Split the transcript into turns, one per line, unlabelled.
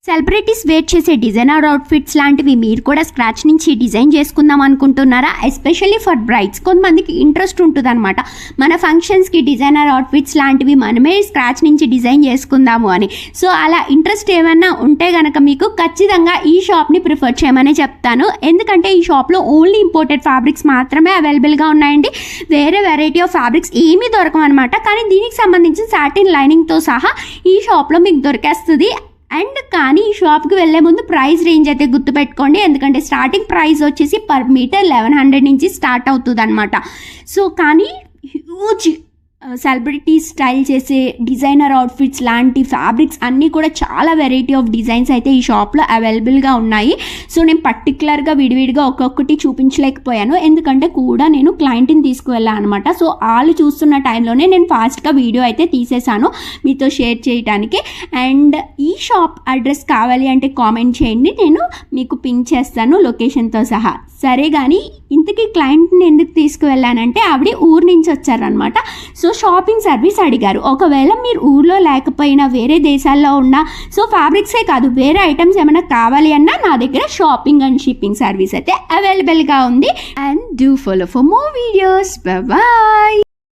Celebrities wear చేసే designer outfits లాంటివి మీరు కూడా స్క్రాచ్ నుంచి డిజైన్ చేసుకుందాం అనుకుంటున్నారా? Especially for brides. కొంతమందికి ఇంట్రెస్ట్ ఉంటుంది అనమాట, మన ఫంక్షన్స్కి డిజైనర్ అవుట్ఫిట్స్ లాంటివి మనమే స్క్రాచ్ నుంచి డిజైన్ చేసుకుందాము అని. సో అలా ఇంట్రెస్ట్ ఏమైనా ఉంటే కనుక మీకు ఖచ్చితంగా ఈ షాప్ని ప్రిఫర్ చేయమని చెప్తాను. ఎందుకంటే ఈ షాప్లో ఓన్లీ ఇంపోర్టెడ్ ఫ్యాబ్రిక్స్ మాత్రమే అవైలబుల్గా ఉన్నాయండి. వేరే వెరైటీ ఆఫ్ ఫ్యాబ్రిక్స్ ఏమీ దొరకమన్నమాట. కానీ దీనికి సంబంధించిన సాటిన్ లైనింగ్తో సహా ఈ షాప్లో మీకు దొరికేస్తుంది. అండ్ కానీ ఈ షాప్కి వెళ్ళే ముందు ప్రైస్ రేంజ్ అయితే గుర్తుపెట్టుకోండి, ఎందుకంటే స్టార్టింగ్ ప్రైస్ వచ్చేసి పర్ మీటర్ 1100 నుంచి స్టార్ట్ అవుతుంది అనమాట. సో కానీ హ్యూజ్ సెలబ్రిటీ స్టైల్ చేసే డిజైనర్ అవుట్ఫిట్స్ లాంటి ఫ్యాబ్రిక్స్ అన్నీ కూడా చాలా వెరైటీ ఆఫ్ డిజైన్స్ అయితే ఈ షాప్లో అవైలబుల్గా ఉన్నాయి. సో నేను పర్టికులర్గా విడివిడిగా ఒక్కొక్కటి చూపించలేకపోయాను, ఎందుకంటే కూడా నేను క్లయింట్ని తీసుకువెళ్ళాను అనమాట. సో వాళ్ళు చూస్తున్న టైంలోనే నేను ఫాస్ట్గా వీడియో అయితే తీసేసాను మీతో షేర్ చేయడానికి. అండ్ ఈ షాప్ అడ్రస్ కావాలి అంటే కామెంట్ చేయండి, నేను మీకు పింక్ చేస్తాను లొకేషన్తో సహా. సరే కానీ ఇంతకీ క్లయింట్ని ఎందుకు తీసుకువెళ్ళానంటే ఆవిడ ఊరు నుంచి వచ్చారనమాట. సో షాపింగ్ సర్వీస్ అడిగారు. ఒకవేళ మీరు ఊర్లో లేకపోయినా వేరే దేశాల్లో ఉన్నా, సో ఫ్యాబ్రిక్సే కాదు వేరే ఐటమ్స్ ఏమైనా కావాలి అన్నా నా దగ్గర షాపింగ్ అండ్ షిప్పింగ్ సర్వీస్ అయితే అవైలబుల్గా ఉంది. And do follow for more videos. Bye.